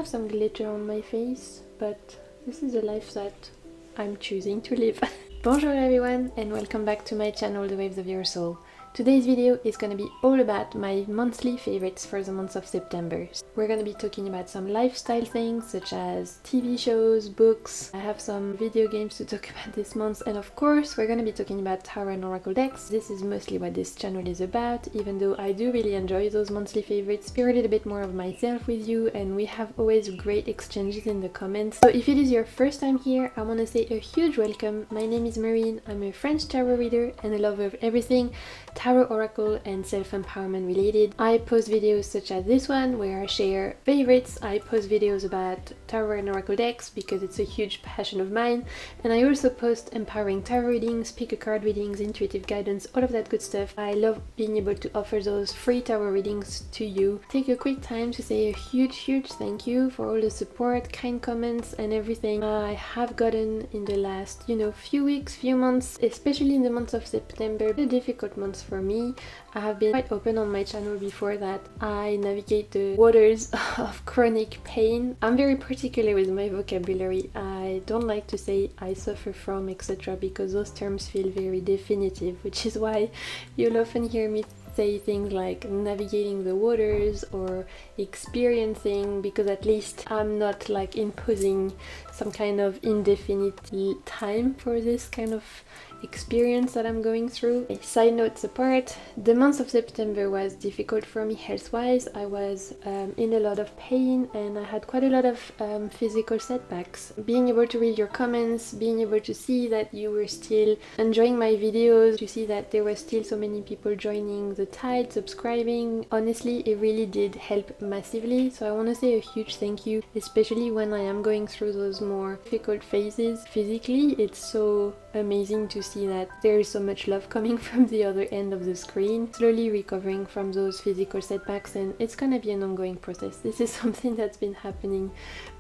some glitter on my face, but this is a life that I'm choosing to live. Bonjour everyone and welcome back to my channel The Waves of Your Soul. Today's video is going to be all about my monthly favorites for the month of September. We're going to be talking about some lifestyle things such as TV shows, books. I have some video games to talk about this month, and of course we're going to be talking about tarot and oracle decks. This is mostly what this channel is about, even though I do really enjoy those monthly favorites. Share a little bit more of myself with you, and we have always great exchanges in the comments. So if it is your first time here, I want to say a huge welcome. My name is Marine, I'm a French tarot reader and a lover of everything tarot, oracle and self-empowerment related. I post videos such as this one where I share favorites. I post videos about tarot and oracle decks because it's a huge passion of mine, and I also post empowering tarot readings, pick a card readings, intuitive guidance, all of that good stuff. I love being able to offer those free tarot readings to you. Take a quick time to say a huge thank you for all the support, kind comments and everything I have gotten in the last, few weeks, few months, especially in the month of September, a difficult month for me. I have been quite open on my channel before that I navigate the waters of chronic pain. I'm very particular with my vocabulary. I don't like to say I suffer from etc. because those terms feel very definitive, which is why you'll often hear me say things like navigating the waters or experiencing, because at least I'm not like imposing some kind of indefinite time for this kind of experience that I'm going through. Side notes apart, the month of September was difficult for me health-wise. I was in a lot of pain and I had quite a lot of physical setbacks. Being able to read your comments, being able to see that you were still enjoying my videos, to see that there were still so many people joining the tide, subscribing, honestly it really did help massively. So I want to say a huge thank you, especially when I am going through those more difficult phases physically. It's so amazing to see that there is so much love coming from the other end of the screen, slowly recovering from those physical setbacks, and it's gonna be an ongoing process. This is something that's been happening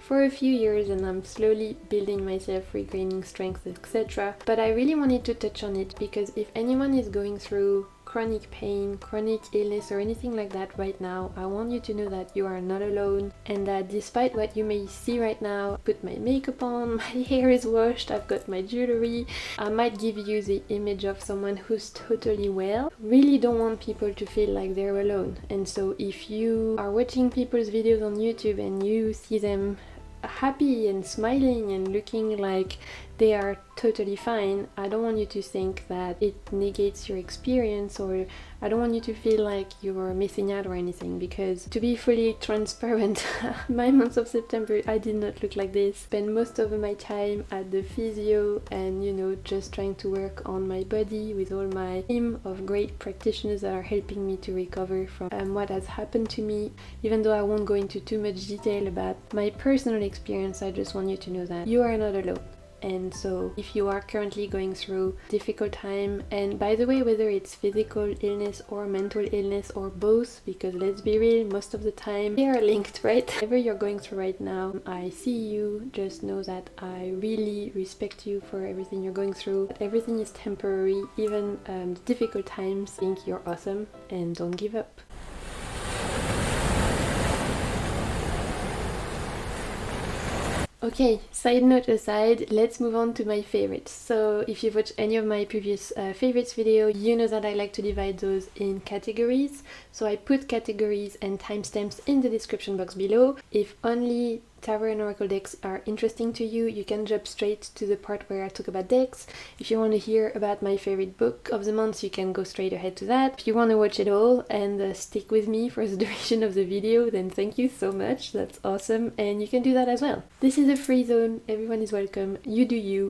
for a few years and I'm slowly building myself, regaining strength, etc. But I really wanted to touch on it because if anyone is going through chronic pain, chronic illness or anything like that right now, I want you to know that you are not alone, and that despite what you may see right now, I put my makeup on, my hair is washed, I've got my jewelry, I might give you the image of someone who's totally well. Really don't want people to feel like they're alone, and so if you are watching people's videos on YouTube and you see them happy and smiling and looking like they are totally fine, I don't want you to think that it negates your experience, or I don't want you to feel like you're missing out or anything, because to be fully transparent, my month of September I did not look like this. Spent most of my time at the physio and just trying to work on my body with all my team of great practitioners that are helping me to recover from what has happened to me. Even though I won't go into too much detail about my personal experience, I just want you to know that you are not alone. And so if you are currently going through a difficult time, and by the way, whether it's physical illness or mental illness or both, because let's be real, most of the time they are linked, right? Whatever you're going through right now, I see you. Just know that I really respect you for everything you're going through. Everything is temporary, even the difficult times. I think you're awesome and don't give up. Okay, side note aside, let's move on to my favorites. So if you've watched any of my previous favorites video, you know that I like to divide those in categories. So I put categories and timestamps in the description box below. If only tarot and oracle decks are interesting to you, you can jump straight to the part where I talk about decks. If you want to hear about my favorite book of the month, you can go straight ahead to that. If you want to watch it all and stick with me for the duration of the video, then thank you so much, that's awesome, and you can do that as well. This is a free zone, everyone is welcome, you do you.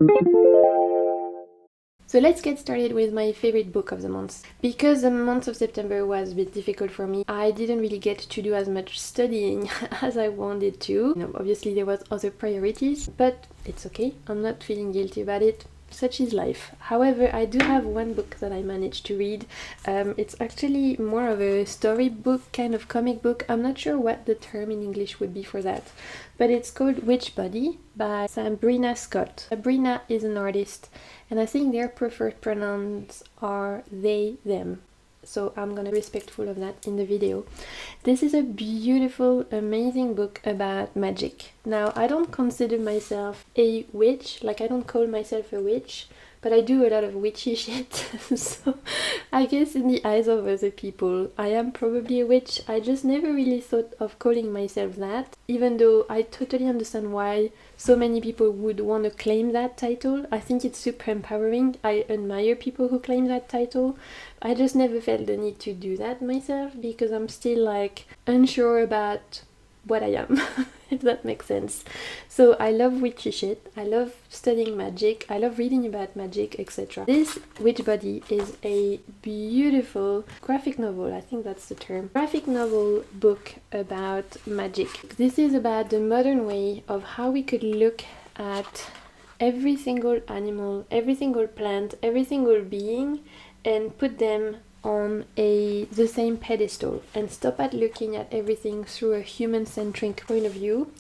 So let's get started with my favorite book of the month. Because the month of September was a bit difficult for me, I didn't really get to do as much studying as I wanted to. Obviously there was other priorities, but it's okay, I'm not feeling guilty about it. Such is life. However, I do have one book that I managed to read. It's actually more of a storybook, kind of comic book. I'm not sure what the term in English would be for that, but it's called Witch Body by Sabrina Scott. Sabrina is an artist, and I think their preferred pronouns are they, them. so I'm gonna be respectful of that in the video. This is a beautiful, amazing book about magic. Now, I don't consider myself a witch, like I don't call myself a witch, but I do a lot of witchy shit, so I guess in the eyes of other people I am probably a witch. I just never really thought of calling myself that, even though I totally understand why so many people would want to claim that title. I think it's super empowering. I admire people who claim that title. I just never felt the need to do that myself because I'm still like unsure about what I am, if that makes sense. So I love witchy shit, I love studying magic, I love reading about magic, etc. This Witch Body is a beautiful graphic novel, I think that's the term, graphic novel book about magic. This is about the modern way of how we could look at every single animal, every single plant, every single being, and put them on the same pedestal and stop at looking at everything through a human-centric point of view.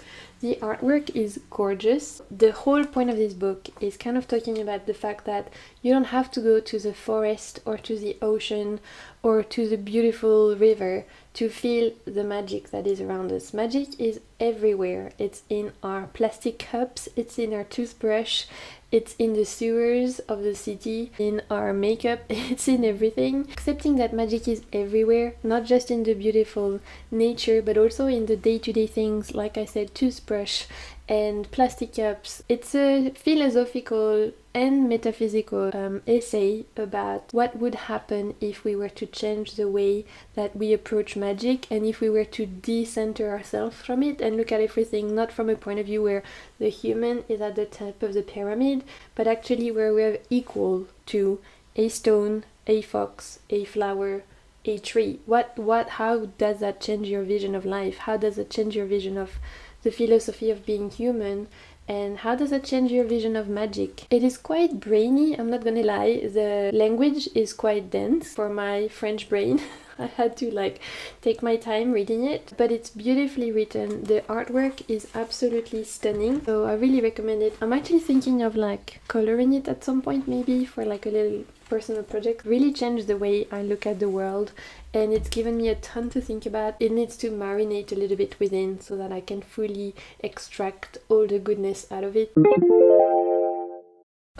The artwork is gorgeous. The whole point of this book is kind of talking about the fact that you don't have to go to the forest or to the ocean or to the beautiful river to feel the magic that is around us. Magic is everywhere. It's in our plastic cups, it's in our toothbrush, it's in the sewers of the city, in our makeup, it's in everything. Accepting that magic is everywhere, not just in the beautiful nature, but also in the day-to-day things, like I said, toothbrush and plastic cups. It's a philosophical and metaphysical essay about what would happen if we were to change the way that we approach magic and if we were to decenter ourselves from it and look at everything not from a point of view where the human is at the top of the pyramid, but actually where we're equal to a stone, a fox, a flower, a tree. How does that change your vision of life? How does it change your vision of the philosophy of being human, and how does that change your vision of magic? It is quite brainy, I'm not gonna lie. The language is quite dense for my French brain. I had to take my time reading it, but it's beautifully written. The artwork is absolutely stunning, so I really recommend it. I'm actually thinking of coloring it at some point, maybe for a little personal project. Really changed the way I look at the world, and it's given me a ton to think about. It needs to marinate a little bit within so that I can fully extract all the goodness out of it.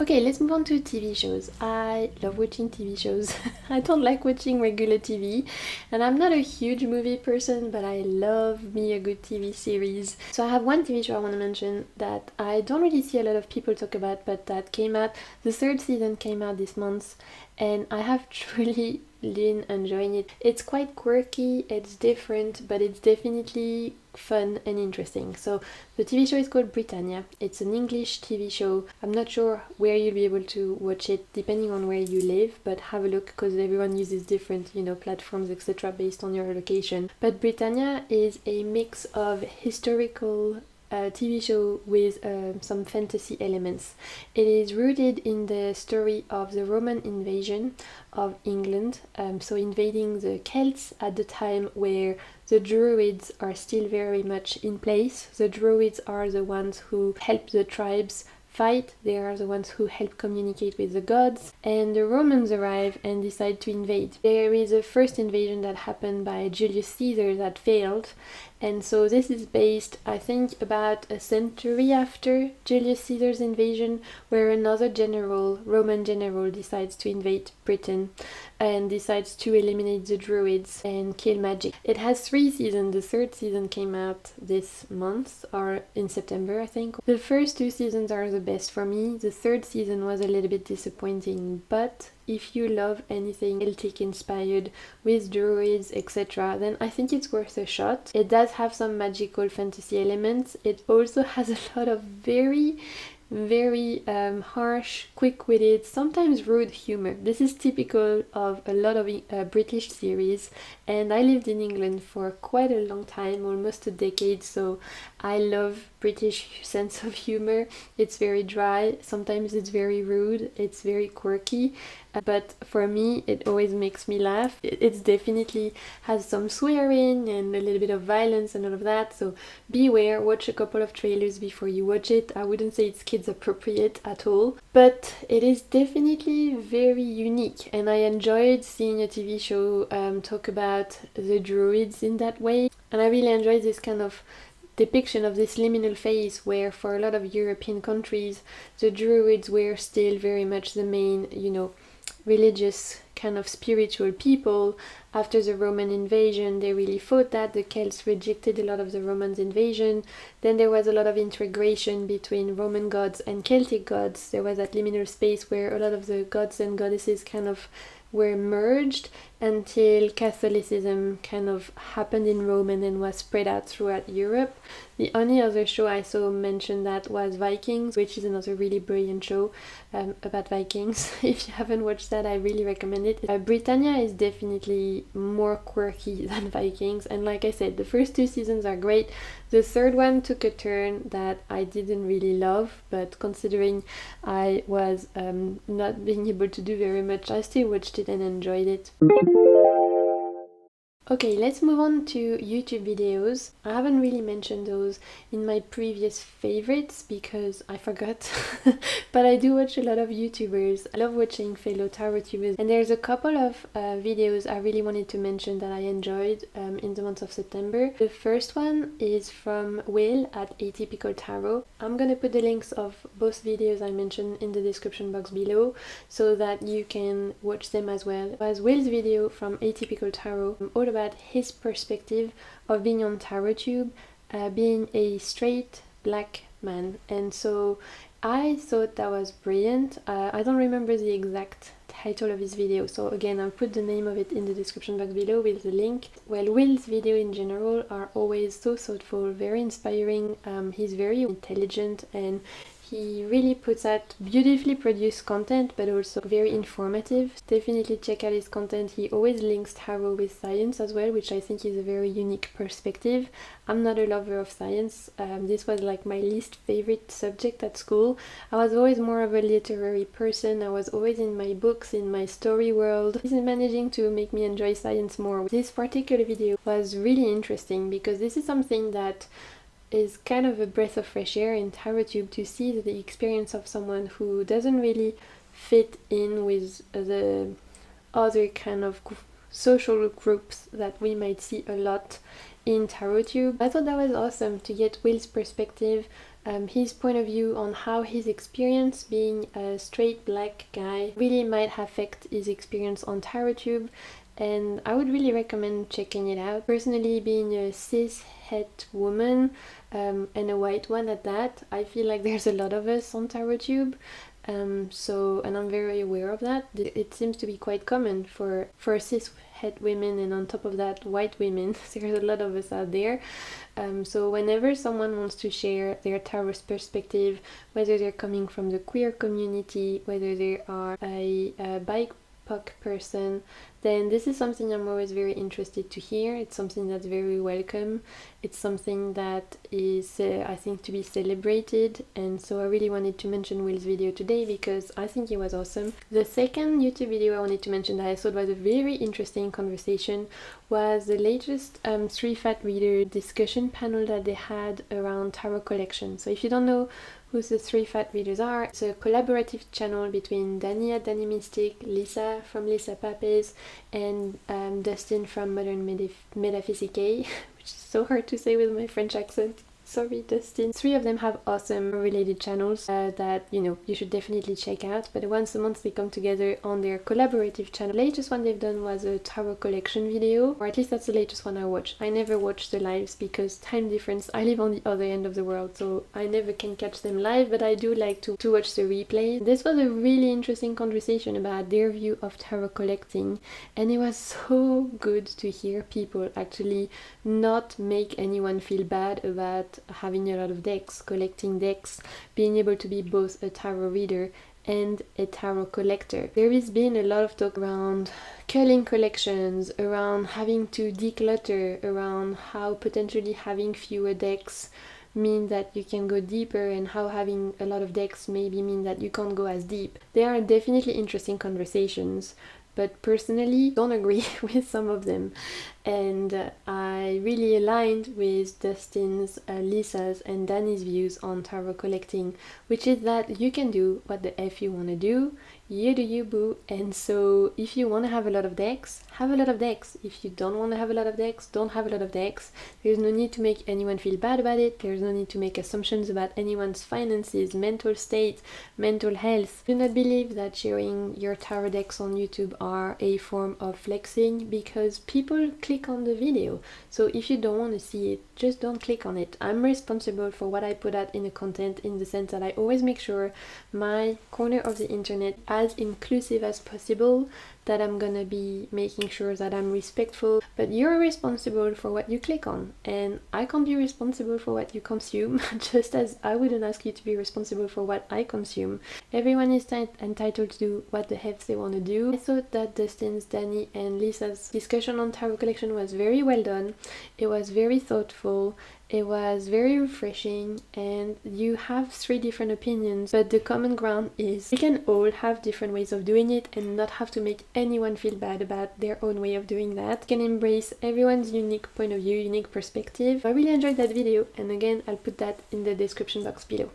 Okay, let's move on to TV shows. I love watching TV shows. I don't like watching regular TV, and I'm not a huge movie person, but I love me a good TV series. So I have one TV show I want to mention that I don't really see a lot of people talk about, but that came out, the third season came out this month, and I have truly been enjoying it. It's quite quirky, it's different, but it's definitely fun and interesting. So the TV show is called Britannia. It's an English TV show. I'm not sure where you'll be able to watch it depending on where you live, but have a look because everyone uses different platforms, etc. based on your location. But Britannia is a mix of historical TV show with some fantasy elements. It is rooted in the story of the Roman invasion of England, so invading the Celts at the time where the Druids are still very much in place. The Druids are the ones who help the tribes fight, they are the ones who help communicate with the gods, and the Romans arrive and decide to invade. There is a first invasion that happened by Julius Caesar that failed, and so this is based, I think, about a century after Julius Caesar's invasion, where another general, Roman general, decides to invade Britain and decides to eliminate the Druids and kill magic. It has 3 seasons. The third season came out this month, or in September, I think. The first 2 seasons are the best for me. The third season was a little bit disappointing, but if you love anything Celtic inspired with druids, etc., then I think it's worth a shot. It does have some magical fantasy elements. It also has a lot of very harsh, quick-witted, sometimes rude humor. This is typical of a lot of British series, and I lived in England for quite a long time, almost a decade, so I love British sense of humor. It's very dry, sometimes it's very rude, it's very quirky, but for me it always makes me laugh. It's definitely has some swearing and a little bit of violence and all of that, so beware, watch a couple of trailers before you watch it. I wouldn't say it's kids appropriate at all, but it is definitely very unique, and I enjoyed seeing a TV show talk about the druids in that way, and I really enjoyed this kind of depiction of this liminal phase where for a lot of European countries the druids were still very much the main, religious kind of spiritual people. After the Roman invasion, they really fought that. The Celts rejected a lot of the Romans' invasion. Then there was a lot of integration between Roman gods and Celtic gods. There was that liminal space where a lot of the gods and goddesses kind of were merged until Catholicism kind of happened in Rome and then was spread out throughout Europe. The only other show I saw mention that was Vikings, which is another really brilliant show about Vikings. If you haven't watched that, I really recommend it. Britannia is definitely more quirky than Vikings, and like I said, the first 2 seasons are great. The third one took a turn that I didn't really love, but considering I was not being able to do very much, I still watched it and enjoyed it. Okay, let's move on to YouTube videos. I haven't really mentioned those in my previous favorites because I forgot, but I do watch a lot of YouTubers. I love watching fellow tarot tubers, and there's a couple of videos I really wanted to mention that I enjoyed in the month of September. The first one is from Will at Atypical Tarot. I'm gonna put the links of both videos I mentioned in the description box below so that you can watch them as well. As Will's video from Atypical Tarot, all about his perspective of being on TarotTube, being a straight black man, and so I thought that was brilliant. I don't remember the exact title of his video, so again I'll put the name of it in the description box below with the link. Well, Will's video in general are always so thoughtful, very inspiring. He's very intelligent and he really puts out beautifully produced content, but also very informative. Definitely check out his content. He always links tarot with science as well, which I think is a very unique perspective. I'm not a lover of science. This was like my least favorite subject at school. I was always more of a literary person. I was always in my books, in my story world. This is managing to make me enjoy science more. This particular video was really interesting because this is something that is kind of a breath of fresh air in TarotTube, to see the experience of someone who doesn't really fit in with the other kind of social groups that we might see a lot in TarotTube. I thought that was awesome to get Will's perspective, his point of view on how his experience being a straight black guy really might affect his experience on TarotTube, and I would really recommend checking it out. Personally, being a cis-het woman and a white one at that, I feel like there's a lot of us on TarotTube, and I'm very aware of that. It seems to be quite common for cis-het women, and on top of that white women. There's a lot of us out there. So whenever someone wants to share their tarot perspective, whether they're coming from the queer community, whether they are a BIPOC person, then this is something I'm always very interested to hear. It's something that's very welcome. It's something that is, I think, to be celebrated, and so I really wanted to mention Will's video today because I think it was awesome. The second YouTube video I wanted to mention that I thought was a very interesting conversation was the latest Three Fat Reader discussion panel that they had around tarot collection. So if you don't know who the Three Fat Readers are, it's a collaborative channel between Danny at Danny Mystic, Lisa from Lisa Papes, and Dustin from Modern Metaphysique, which is so hard to say with my French accent. Sorry, Dustin. 3 of them have awesome related channels that, you should definitely check out. But once a month they come together on their collaborative channel. The latest one they've done was a tarot collection video, or at least that's the latest one I watched. I never watch the lives because time difference. I live on the other end of the world, so I never can catch them live, but I do like to watch the replay. This was a really interesting conversation about their view of tarot collecting, and it was so good to hear people actually not make anyone feel bad about having a lot of decks, collecting decks, being able to be both a tarot reader and a tarot collector. There has been a lot of talk around culling collections, around having to declutter, around how potentially having fewer decks mean that you can go deeper and how having a lot of decks maybe mean that you can't go as deep. They are definitely interesting conversations, but personally don't agree with some of them. And I really aligned with Dustin's, Lisa's and Danny's views on tarot collecting, which is that you can do what the F you want to do, you do you boo. And so if you want to have a lot of decks, have a lot of decks. If you don't want to have a lot of decks, don't have a lot of decks. There's no need to make anyone feel bad about it. There's no need to make assumptions about anyone's finances, mental state, mental health. Do not believe that sharing your tarot decks on YouTube are a form of flexing, because people click on the video. So if you don't want to see it, just don't click on it. I'm responsible for what I put out in the content, in the sense that I always make sure my corner of the internet as inclusive as possible, that I'm gonna be making sure that I'm respectful, but you're responsible for what you click on, and I can't be responsible for what you consume, just as I wouldn't ask you to be responsible for what I consume. Everyone is entitled to do what the heck they want to do. I thought that Dustin's, Danny and Lisa's discussion on tarot collection was very well done. It was very thoughtful. It was very refreshing, and you have 3 different opinions, but the common ground is we can all have different ways of doing it and not have to make anyone feel bad about their own way of doing that. You can embrace everyone's unique point of view, unique perspective. I really enjoyed that video, and again, I'll put that in the description box below.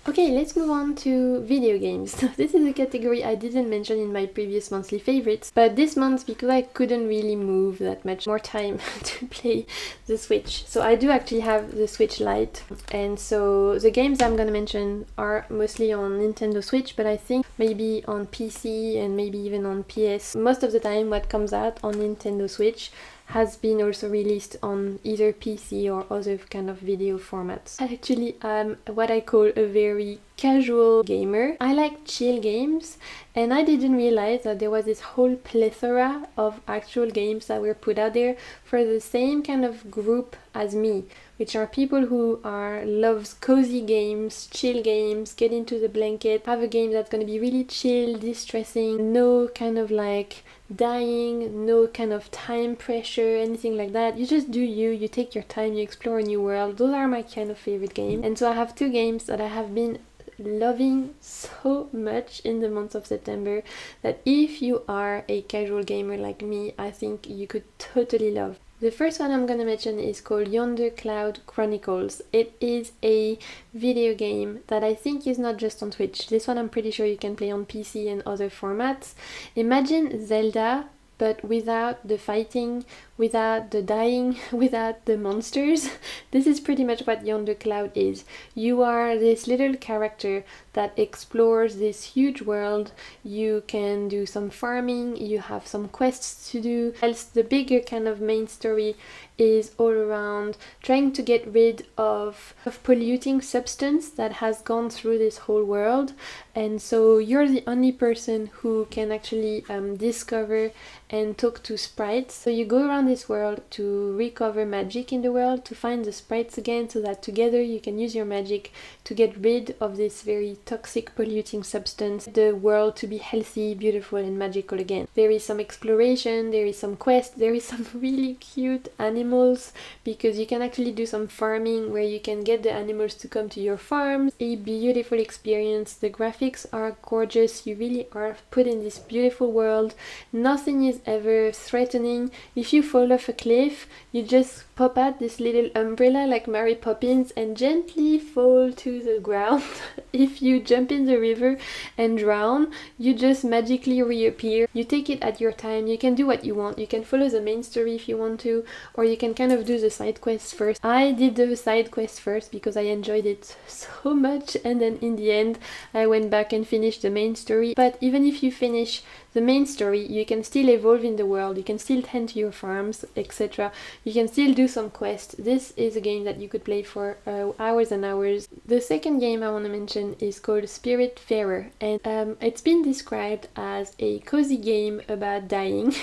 Okay, let's move on to video games. This is a category I didn't mention in my previous monthly favorites, but this month, because I couldn't really move that much more time to play the Switch. So I do actually have the Switch Lite, and so the games I'm gonna mention are mostly on Nintendo Switch, but I think maybe on PC and maybe even on PS. Most of the time what comes out on Nintendo Switch has been also released on either PC or other kind of video formats. I actually am what I call a very casual gamer. I like chill games, and I didn't realize that there was this whole plethora of actual games that were put out there for the same kind of group as me, which are people who loves cozy games, chill games, get into the blanket, have a game that's gonna be really chill, distressing, no kind of like dying, no kind of time pressure, anything like that. You just do you take your time, you explore a new world. Those are my kind of favorite games. And so I have 2 games that I have been loving so much in the month of September, that if you are a casual gamer like me, I think you could totally love. The first one I'm gonna mention is called Yonder Cloud Chronicles. It is a video game that I think is not just on Twitch. This one I'm pretty sure you can play on PC and other formats. Imagine Zelda, but without the fighting, without the dying, without the monsters. This is pretty much what Yonder Cloud is. You are this little character that explores this huge world. You can do some farming, you have some quests to do, else the bigger kind of main story is all around trying to get rid of polluting substance that has gone through this whole world. And so you're the only person who can actually discover and talk to sprites. So you go around this world to recover magic in the world, to find the sprites again, so that together you can use your magic to get rid of this very toxic polluting substance, the world to be healthy, beautiful and magical again. There is some exploration, there is some quest, there is some really cute animals, because you can actually do some farming where you can get the animals to come to your farms. A beautiful experience. The graphics are gorgeous. You really are put in this beautiful world. Nothing is ever threatening. If you fall off a cliff, you just pop out this little umbrella like Mary Poppins and gently fall to the ground. If you jump in the river and drown, you just magically reappear. You take it at your time. You can do what you want. You can follow the main story if you want to, or you can kind of do the side quests first. I did the side quest first because I enjoyed it so much, and then in the end I went back and finished the main story. But even if you finish the main story, you can still evolve in the world, you can still tend to your farms, etc. You can still do some quests. This is a game that you could play for hours and hours. The second game I want to mention is called Spiritfarer, and it's been described as a cozy game about dying.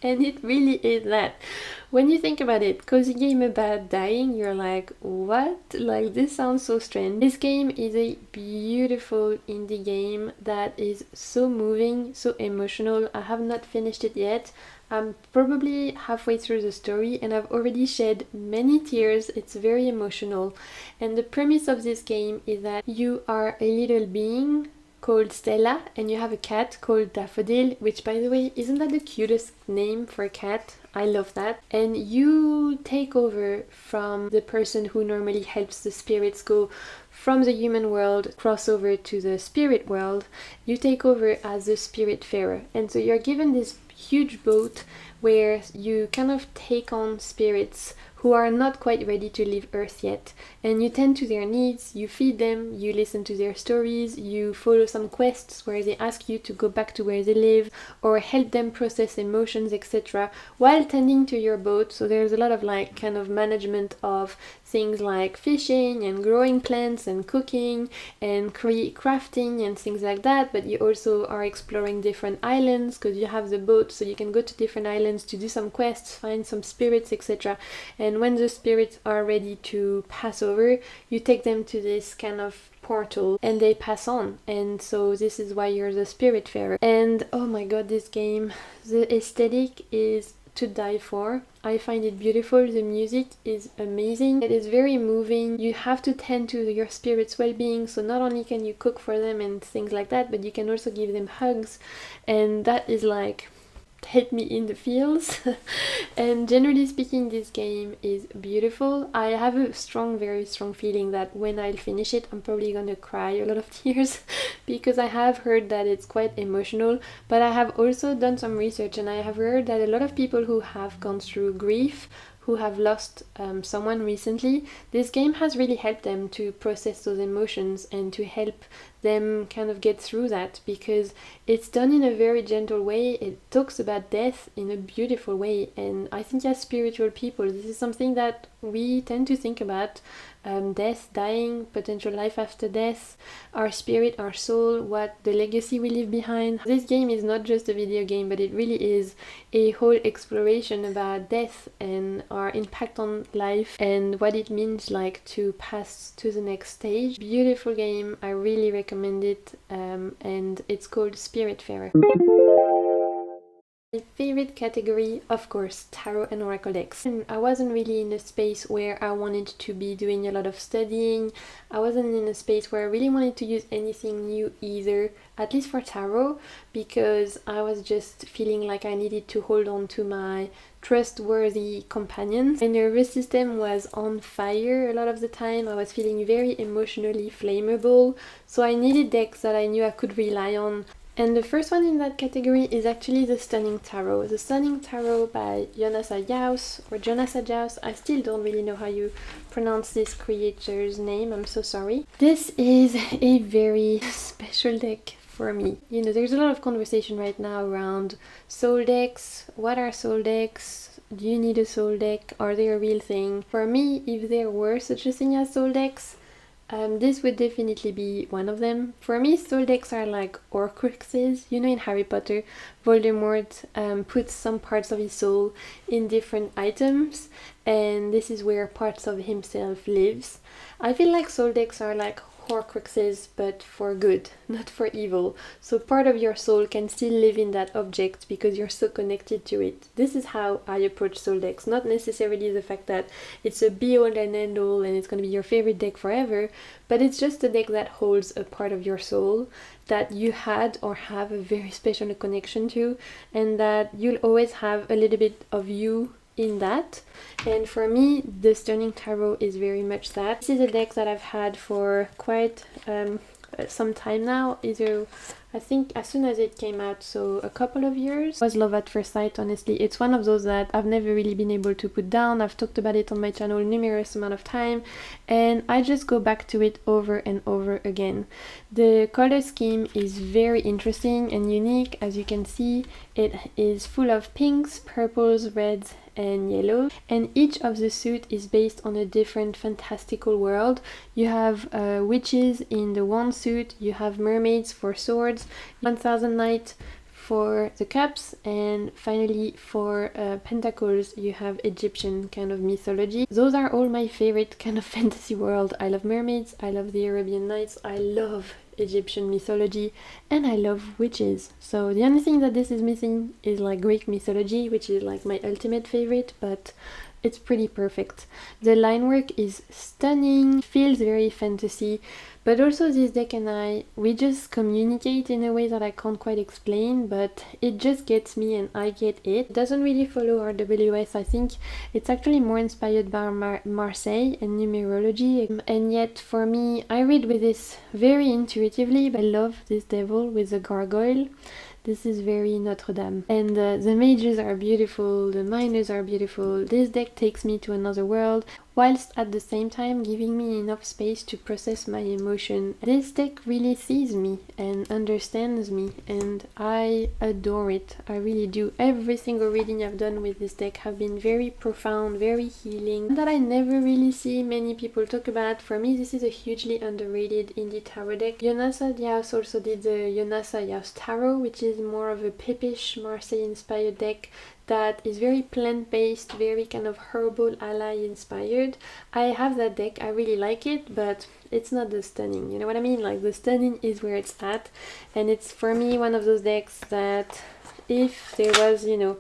And it really is that. When you think about it, cozy game about dying, you're like, what? Like, this sounds so strange. This game is a beautiful indie game that is so moving, so emotional. I have not finished it yet. I'm probably halfway through the story and I've already shed many tears. It's very emotional. And the premise of this game is that you are a little being called Stella and you have a cat called Daffodil, which, by the way, isn't that the cutest name for a cat? I love that. And you take over from the person who normally helps the spirits go from the human world, cross over to the spirit world. You take over as the Spiritfarer, and so you're given this huge boat where you kind of take on spirits who are not quite ready to leave Earth yet, and you tend to their needs, you feed them, you listen to their stories, you follow some quests where they ask you to go back to where they live or help them process emotions, etc., while tending to your boat. So there's a lot of like kind of management of things like fishing and growing plants and cooking and crafting and things like that, but you also are exploring different islands because you have the boat, so you can go to different islands to do some quests, find some spirits, etc. And when the spirits are ready to pass over, you take them to this kind of portal and they pass on, and so this is why you're the Spiritfarer. And oh my god, this game, the aesthetic is to die for. I find it beautiful. The music is amazing. It is very moving. You have to tend to your spirit's well-being, so not only can you cook for them and things like that, but you can also give them hugs, and that is like hit me in the feels. And generally speaking, this game is beautiful. I have a very strong feeling that when I'll finish it, I'm probably gonna cry a lot of tears because I have heard that it's quite emotional, but I have also done some research and I have heard that a lot of people who have gone through grief, who have lost someone recently, this game has really helped them to process those emotions and to help them kind of get through that, because it's done in a very gentle way. It talks about death in a beautiful way, and I think as spiritual people, this is something that we tend to think about. Death, dying, potential life after death, our spirit, our soul, what the legacy we leave behind. This game is not just a video game, but it really is a whole exploration about death and our impact on life and what it means like to pass to the next stage. Beautiful game, I really recommend it, and it's called Spiritfarer. My favorite category, of course, tarot and oracle decks. And I wasn't really in a space where I wanted to be doing a lot of studying. I wasn't in a space where I really wanted to use anything new either, at least for tarot, because I was just feeling like I needed to hold on to my trustworthy companions. My nervous system was on fire a lot of the time. I was feeling very emotionally flammable, so I needed decks that I knew I could rely on. And the first one in that category is actually the Stunning Tarot. The Stunning Tarot by Jonas Ajaus, or Jonas Ajaus. I still don't really know how you pronounce this creator's name, I'm so sorry. This is a very special deck for me. You know, there's a lot of conversation right now around soul decks. What are soul decks? Do you need a soul deck? Are they a real thing? For me, if there were such a thing as soul decks, this would definitely be one of them. For me, soul decks are like Horcruxes. You know, in Harry Potter, Voldemort puts some parts of his soul in different items, and this is where parts of himself lives. I feel like soul decks are like Horcruxes, but for good, not for evil. So part of your soul can still live in that object because you're so connected to it. This is how I approach soul decks, not necessarily the fact that it's a be all and end all and it's going to be your favorite deck forever, but it's just a deck that holds a part of your soul that you had or have a very special connection to, and that you'll always have a little bit of you in that. And for me, the Stunning Tarot is very much that. This is a deck that I've had for quite some time now, either I think as soon as it came out, so a couple of years. It was love at first sight, honestly. It's one of those that I've never really been able to put down. I've talked about it on my channel numerous amount of time, and I just go back to it over and over again. The color scheme is very interesting and unique. As you can see, it is full of pinks, purples, reds, and yellow, and each of the suit is based on a different fantastical world. You have witches in the wand suit, you have mermaids for swords, 1000 Night for the cups, and finally for pentacles you have Egyptian kind of mythology. Those are all my favorite kind of fantasy world. I love mermaids, I love the Arabian Nights, I love Egyptian mythology, and I love witches. So the only thing that this is missing is like Greek mythology, which is like my ultimate favorite, but it's pretty perfect. The line work is stunning, feels very fantasy, but also this deck and I, we just communicate in a way that I can't quite explain, but it just gets me and I get it. It doesn't really follow RWS. I think it's actually more inspired by Marseille and numerology, and yet for me, I read with this very intuitively. I love this devil with the gargoyle. This is very Notre Dame. And the mages are beautiful, the minors are beautiful. This deck takes me to another world, whilst at the same time giving me enough space to process my emotion. This deck really sees me and understands me, and I adore it. I really do. Every single reading I've done with this deck have been very profound, very healing, that I never really see many people talk about. For me, this is a hugely underrated indie tarot deck. Jonasa Diaz also did the Jonasa Diaz Tarot, which is more of a Pepish Marseille inspired deck that is very plant-based, very kind of herbal ally inspired. I have that deck, I really like it, but it's not the stunning, you know what I mean? Like the stunning is where it's at, and it's for me one of those decks that if there was, you know,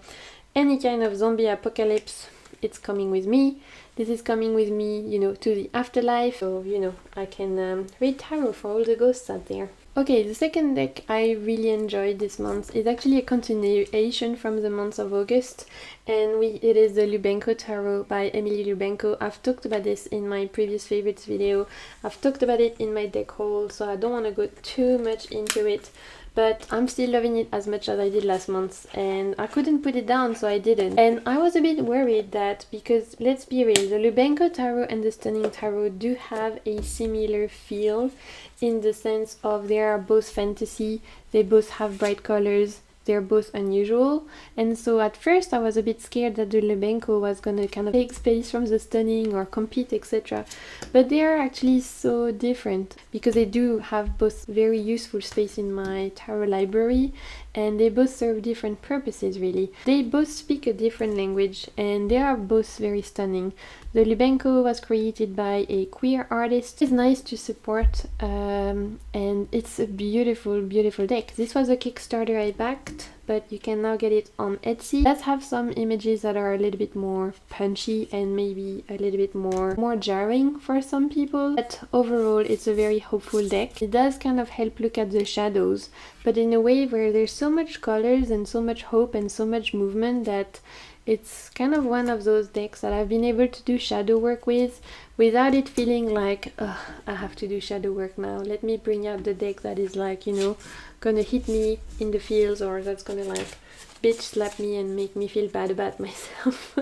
any kind of zombie apocalypse, it's coming with me. This is coming with me, you know, to the afterlife, so, you know, I can read tarot for all the ghosts out there. Okay, the second deck I really enjoyed this month is actually a continuation from the month of August, and it is the Lubenko Tarot by Emily Lubenko. I've talked about this in my previous favorites video, I've talked about it in my deck haul, so I don't want to go too much into it, but I'm still loving it as much as I did last month, and I couldn't put it down, so I didn't. And I was a bit worried that, because let's be real, the Lubenko Tarot and the Stunning Tarot do have a similar feel, in the sense of they are both fantasy, they both have bright colors, they're both unusual, and so at first I was a bit scared that the Lubenko was gonna kind of take space from the Stunning or compete, etc. But they are actually so different, because they do have both very useful space in my tarot library, and they both serve different purposes really. They both speak a different language, and they are both very stunning. The Lubenko was created by a queer artist. It's nice to support, and it's a beautiful, beautiful deck. This was a Kickstarter I backed, but you can now get it on Etsy. It does have some images that are a little bit more punchy and maybe a little bit more jarring for some people, but overall it's a very hopeful deck. It does kind of help look at the shadows, but in a way where there's so much colors and so much hope and so much movement that it's kind of one of those decks that I've been able to do shadow work with without it feeling like, ugh, I have to do shadow work now. Let me bring out the deck that is like, you know, gonna hit me in the feels, or that's gonna like bitch slap me and make me feel bad about myself.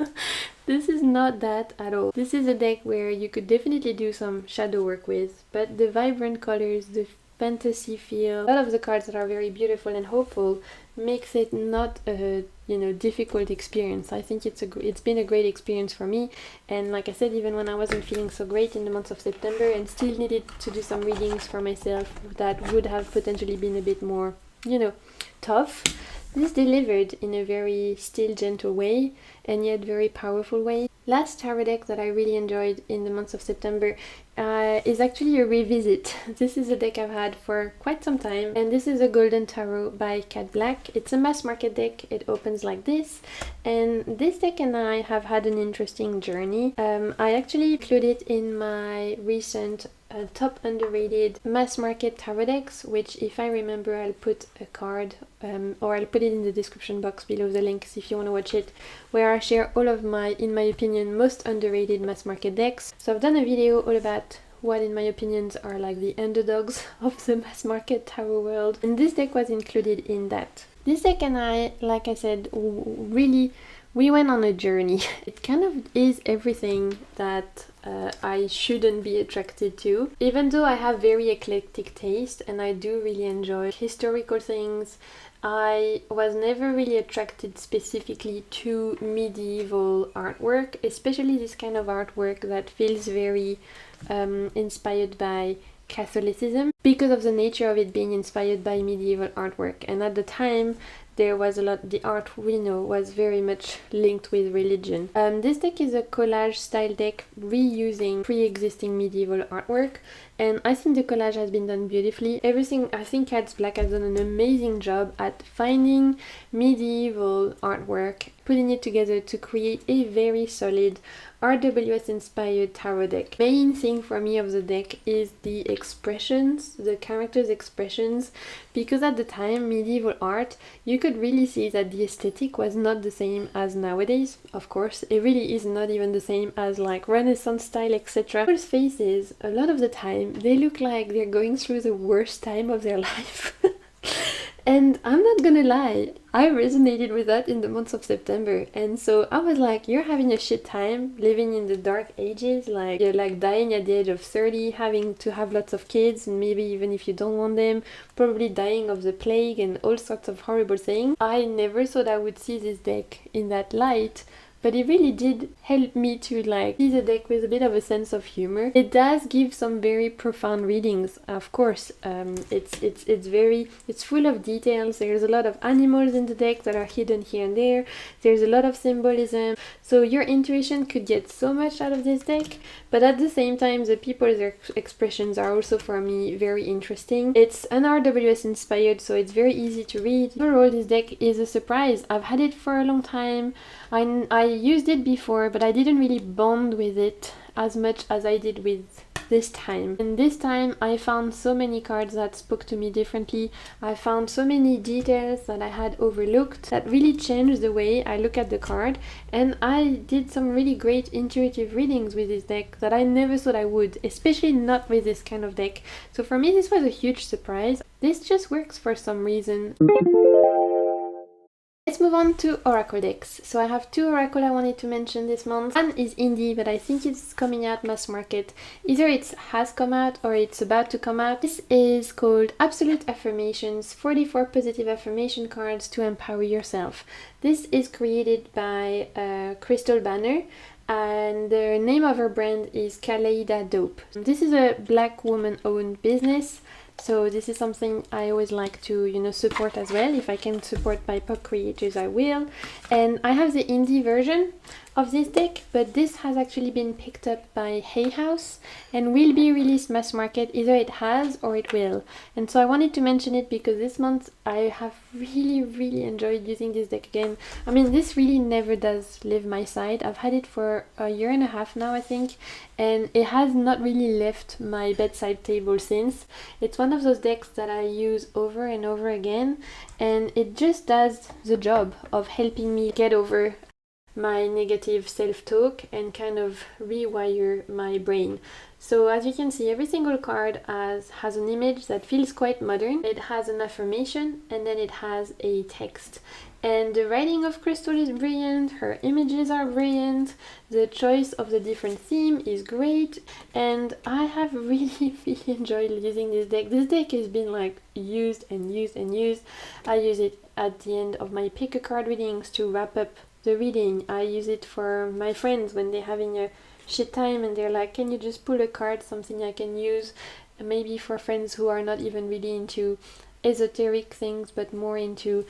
This is not that at all. This is a deck where you could definitely do some shadow work with, but the vibrant colors, the fantasy feel, a lot of the cards that are very beautiful and hopeful makes it not a, you know, difficult experience. I think it's been a great experience for me, and like I said, even when I wasn't feeling so great in the month of September and still needed to do some readings for myself that would have potentially been a bit more, you know, tough, this delivered in a very still, gentle way, and yet very powerful way. Last tarot deck that I really enjoyed in the month of September is actually a revisit. This is a deck I've had for quite some time, and this is a Golden Tarot by Cat Black. It's a mass market deck. It opens like this, and this deck and I have had an interesting journey. I actually included in my recent top underrated mass market tarot decks, which if I remember I'll put a card or I'll put it in the description box below the links if you want to watch it, where I share all of my, in my opinion, most underrated mass market decks. So I've done a video all about what in my opinions are like the underdogs of the mass market tarot world, and this deck was included in that. This deck and I, like I said, really, we went on a journey. It kind of is everything that I shouldn't be attracted to. Even though I have very eclectic taste and I do really enjoy historical things, I was never really attracted specifically to medieval artwork, especially this kind of artwork that feels very inspired by Catholicism, because of the nature of it being inspired by medieval artwork. And at the time, there was a lot, the art we know was very much linked with religion. This deck is a collage style deck reusing pre-existing medieval artwork, and I think the collage has been done beautifully. Everything, I think Cats Black has done an amazing job at finding medieval artwork, putting it together to create a very solid RWS inspired tarot deck. Main thing for me of the deck is the expressions, the characters' expressions, because at the time medieval art, you could really see that the aesthetic was not the same as nowadays. Of course, it really is not even the same as like Renaissance style, etc. People's faces, a lot of the time, they look like they're going through the worst time of their life. And I'm not gonna lie, I resonated with that in the month of September, and so I was like, you're having a shit time living in the dark ages, like you're like dying at the age of 30, having to have lots of kids, and maybe even if you don't want them, probably dying of the plague and all sorts of horrible things. I never thought I would see this deck in that light, but it really did help me to like see the deck with a bit of a sense of humor. It does give some very profound readings, of course. It's full of details. There's a lot of animals in the deck that are hidden here and there. There's a lot of symbolism. So your intuition could get so much out of this deck, but at the same time, the people's expressions are also for me very interesting. It's an RWS inspired, so it's very easy to read. Overall, this deck is a surprise. I've had it for a long time. I used it before, but I didn't really bond with it as much as I did with this time. And this time I found so many cards that spoke to me differently. I found so many details that I had overlooked that really changed the way I look at the card, and I did some really great intuitive readings with this deck that I never thought I would, especially not with this kind of deck. So for me this was a huge surprise. This just works for some reason. Let's move on to oracle decks. So I have two oracle I wanted to mention this month. One is indie, but I think it's coming out mass market. Either it has come out or it's about to come out. This is called Absolute Affirmations, 44 positive affirmation cards to empower yourself. This is created by Crystal Banner, and the name of her brand is Kaleida Dope. This is a black woman owned business, so this is something I always like to, you know, support as well. If I can support BIPOC creators, I will. And I have the indie version of this deck, but this has actually been picked up by Hay House and will be released mass market. Either it has or it will. And so I wanted to mention it because this month I have really enjoyed using this deck again. I mean, this really never does leave my side. I've had it for a year and a half now, I think, and it has not really left my bedside table since. It's one of those decks that I use over and over again, and it just does the job of helping me get over my negative self-talk and kind of rewire my brain. So as you can see, every single card has an image that feels quite modern. It has an affirmation and then it has a text. And the writing of Crystal is brilliant, her images are brilliant, the choice of the different theme is great, and I have really enjoyed using this deck. This deck has been like used and used and used. I use it at the end of my pick a card readings to wrap up the reading. I use it for my friends when they're having a shit time and they're like, can you just pull a card, something I can use, maybe for friends who are not even really into esoteric things but more into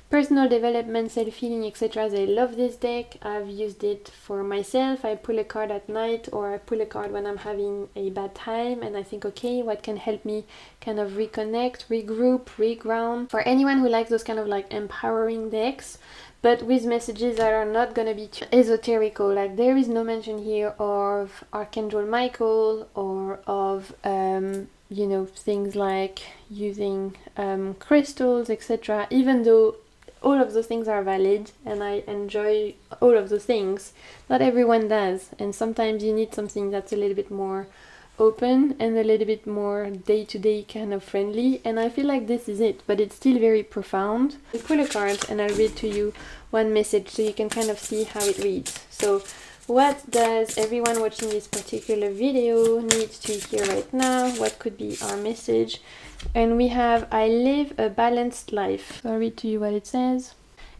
personal development, self-healing, etc. They love this deck. I've used it for myself. I pull a card at night or I pull a card when I'm having a bad time and I think, okay, what can help me kind of reconnect, regroup, reground. For anyone who likes those kind of like empowering decks, but with messages that are not gonna be too esoterical. Like there is no mention here of Archangel Michael or of you know, things like using crystals, etc. Even though all of those things are valid and I enjoy all of those things, not everyone does, and sometimes you need something that's a little bit more open and a little bit more day-to-day kind of friendly, and I feel like this is it, but it's still very profound. I'll pull a card and I'll read to you one message so you can kind of see how it reads. So what does everyone watching this particular video need to hear right now? What could be our message? And we have, I live a balanced life. I'll read to you what it says.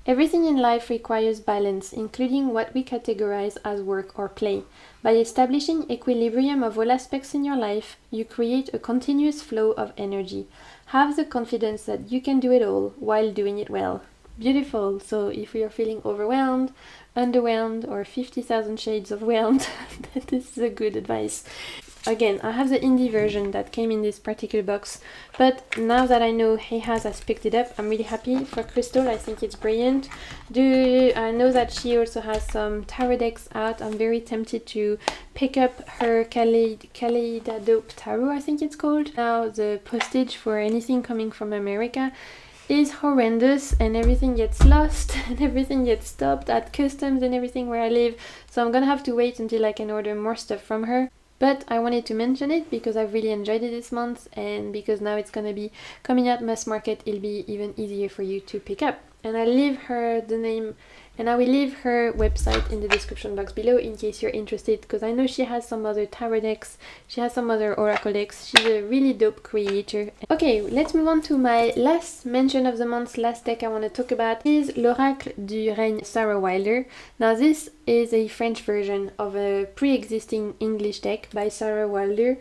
Everything in life requires balance, including what we categorize as work or play. By establishing equilibrium of all aspects in your life, you create a continuous flow of energy. Have the confidence that you can do it all while doing it well. beautiful. So if you're feeling overwhelmed, underwhelmed, or 50,000 shades of whelmed, this is a good advice. Again, I have the indie version that came in this particular box, but now that I know he has picked it up, I'm really happy for Crystal. I think it's brilliant. I know that she also has some tarot decks out. I'm very tempted to pick up her Kaleidodope Tarot, I think it's called. Now the postage for anything coming from America is horrendous, and everything gets lost and everything gets stopped at customs and everything where I live, so I'm gonna have to wait until I can order more stuff from her. But I wanted to mention it because I've really enjoyed it this month, and because now it's gonna be coming at mass market, it'll be even easier for you to pick up. And I leave her the name, and I will leave her website in the description box below in case you're interested, because I know she has some other tarot decks, she has some other oracle decks. She's a really dope creator. Okay, let's move on to my last mention of the month. Last deck I want to talk about is l'Oracle du Règne Sarah Wilder. Now this is a French version of a pre-existing English deck by Sarah Wilder,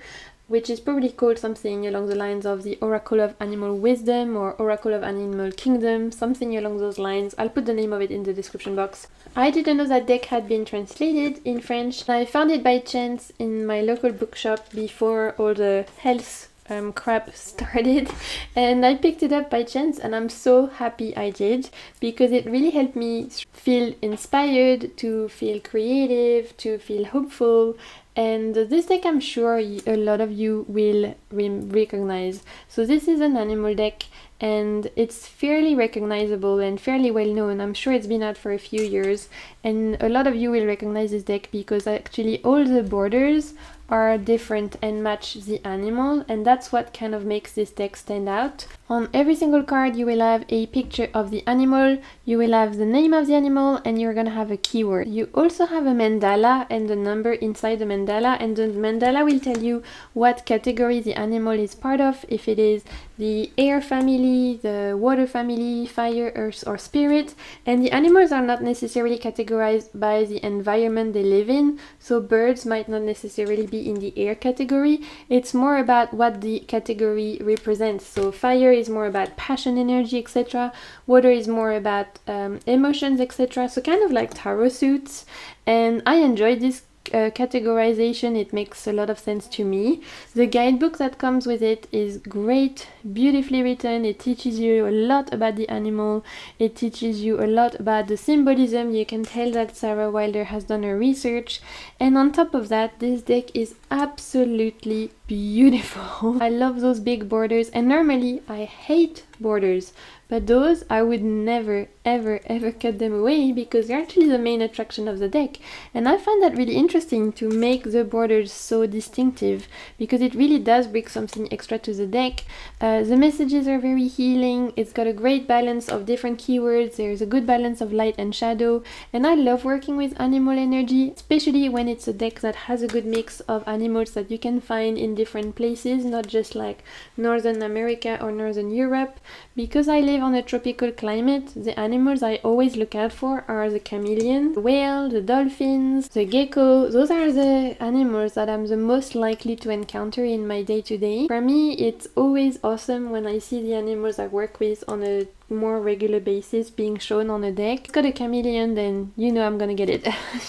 which is probably called something along the lines of the Oracle of Animal Wisdom or Oracle of Animal Kingdom, something along those lines. I'll put the name of it in the description box. I didn't know that deck had been translated in French. I found it by chance in my local bookshop before all the health crap started, and I picked it up by chance, and I'm so happy I did, because it really helped me feel inspired, to feel creative, to feel hopeful. And this deck I'm sure a lot of you will recognize. So this is an animal deck, and it's fairly recognizable and fairly well known. I'm sure it's been out for a few years, and a lot of you will recognize this deck because actually all the borders are different and match the animal, and that's what kind of makes this deck stand out. On every single card you will have a picture of the animal, you will have the name of the animal, and you're gonna have a keyword. You also have a mandala and the number inside the mandala, and the mandala will tell you what category the animal is part of, if it is the air family, the water family, fire, earth, or spirit. And the animals are not necessarily categorized by the environment they live in, so birds might not necessarily be in the air category. It's more about what the category represents. So fire is more about passion, energy, etc. Water is more about emotions, etc. So kind of like tarot suits, and I enjoyed this categorization. It makes a lot of sense to me. The guidebook that comes with it is great, beautifully written. It teaches you a lot about the animal, it teaches you a lot about the symbolism. You can tell that Sarah Wilder has done her research, and on top of that, this deck is absolutely beautiful. I love those big borders, and normally I hate borders, but those I would never ever cut them away, because they're actually the main attraction of the deck. And I find that really interesting, to make the borders so distinctive, because it really does bring something extra to the deck. The messages are very healing, it's got a great balance of different keywords, there's a good balance of light and shadow, and I love working with animal energy, especially when it's a deck that has a good mix of animals that you can find in different places, not just like Northern America or Northern Europe. Because I live on a tropical climate, the animals I always look out for are the chameleon, the whale, the dolphins, the gecko. Those are the animals that I'm the most likely to encounter in my day-to-day. For me, it's always awesome when I see the animals I work with on a more regular basis being shown on a deck. It's got a chameleon, then you know I'm gonna get it.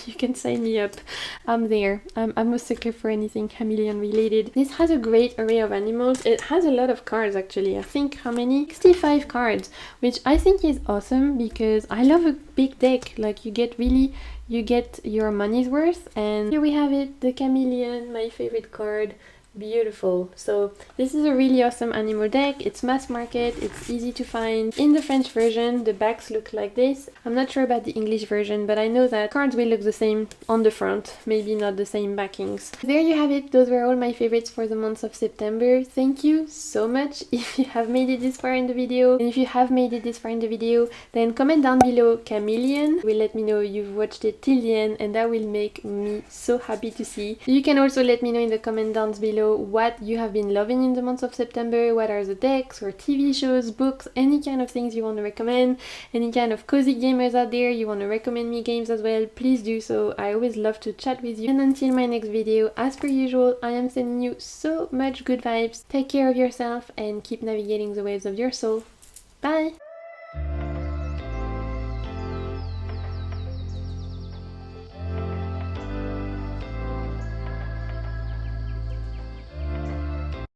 You can sign me up. I'm there. I'm a sucker for anything chameleon related. This has a great array of animals. It has a lot of cards actually. I think how many? 65 cards, which I think is awesome, because I love a big deck. Like you get your money's worth. And here we have it, the chameleon, my favorite card. Beautiful. So this is a really awesome animal deck. It's mass market, it's easy to find. In the French version, the backs look like this. I'm not sure about the English version, but I know that cards will look the same on the front, maybe not the same backings. There you have it. Those were all my favorites for the month of September. Thank you so much if you have made it this far in the video. And if you have made it this far in the video, then comment down below chameleon. Will let me know you've watched it till the end, and that will make me so happy to see. You can also let me know in the comment down below what you have been loving in the month of September. What are the decks or TV shows, books, any kind of things you want to recommend, any kind of cozy gamers out there you want to recommend me games as well, please do so. I always love to chat with you. And until my next video, as per usual, I am sending you so much good vibes. Take care of yourself and keep navigating the waves of your soul. Bye!